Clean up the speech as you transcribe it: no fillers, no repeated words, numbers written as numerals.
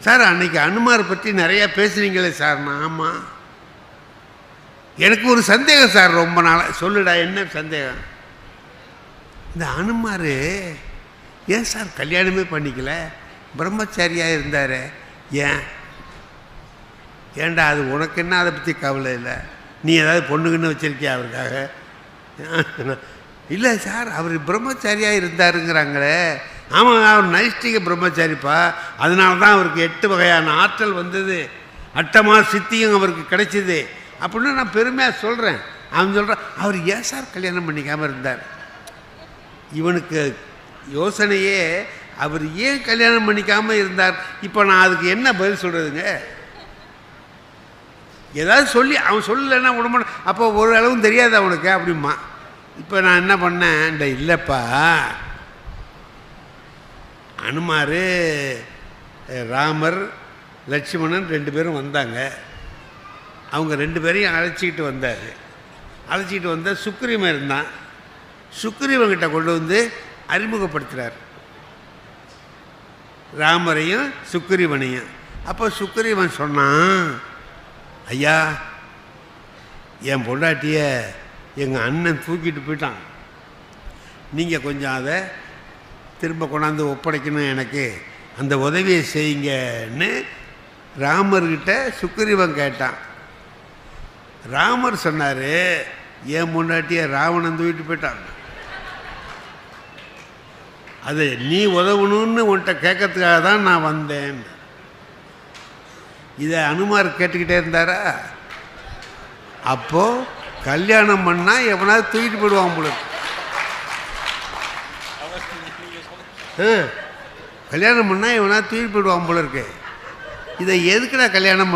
Sir அன்னைக்கு அனுமார் பற்றி நிறையா பேசுனீங்களே சார். நான் ஆமாம், எனக்கு ஒரு சந்தேகம் சார், ரொம்ப நாளாக. சொல்லுடா, என்ன சந்தேகம்? இந்த அனுமார் ஏன் சார் கல்யாணமே பண்ணிக்கல? பிரம்மச்சாரியாக இருந்தார். ஏன்டா அது உனக்கு என்ன, அதை பற்றி கவலை இல்லை? நீ ஏதாவது பொண்ணுக்குன்னு வச்சுருக்கியா அவருக்காக? இல்லை சார், அவர் பிரம்மச்சாரியாக இருந்தாருங்கிறாங்களே. ஆமாம், அவர் நைஷ்டிக பிரம்மச்சாரிப்பா. அதனால தான் அவருக்கு 8 வகையான ஆற்றல் வந்தது, அட்டமா சித்தியும் அவருக்கு கிடைச்சிது அப்படின்னு நான் பெருமையாக சொல்கிறேன். அவன் சொல்கிறான், அவர் ஏன் சார் கல்யாணம் பண்ணிக்காமல் இருந்தார்? இவனுக்கு யோசனையே அவர் ஏன் கல்யாணம் பண்ணிக்காமல் இருந்தார். இப்போ நான் அதுக்கு என்ன பதில் சொல்கிறதுங்க? ஏதாவது சொல்லி அவன் சொல்லலைன்னா உடம்பு அப்போ ஒரு அளவும் தெரியாது அவனுக்கு அப்படிமா. இப்போ நான் என்ன பண்ணேன், இந்த இல்லைப்பா, அனுமார், ராமர், லட்சுமணன் 2 பேரும் வந்தாங்க. அவங்க 2 பேரையும் அழைச்சிக்கிட்டு வந்தார். அழைச்சிக்கிட்டு வந்தால் சுக்ரீவன் இருந்தான். சுக்ரீவன்கிட்ட கொண்டு வந்து அறிமுகப்படுத்துகிறார், ராமரையும் சுக்ரீவனையும். அப்போ சுக்ரீவன் சொன்னான், ஐயா, என் பொண்டாட்டிய எங்கள் அண்ணன் தூக்கிட்டு போயிட்டான், நீங்கள் கொஞ்சம் அதை திரும்ப கொண்டாந்து ஒப்படைக்கணும், எனக்கு அந்த உதவியை செய்யுங்கன்னு ராமர்கிட்ட சுக்ரீவன் கேட்டான். ராமர் சொன்னார், என் பொண்டாட்டிய ராவணன் தூக்கிட்டு போயிட்டான், அது நீ உதவணும்னு உன்கிட்ட கேட்கறதுக்காக தான் நான் வந்தேன். இதை அனுமார் கேட்டுக்கிட்டே இருந்தாரா? அப்போது கல்யாணம் பண்ணால் எவனாவது தூக்கிட்டு போயிடுவான் போல. கல்யாணம் பண்ணால் எவனாவது தூக்கிட்டு போயிடுவான் போல இருக்கு. இதை எதுக்குடா கல்யாணம்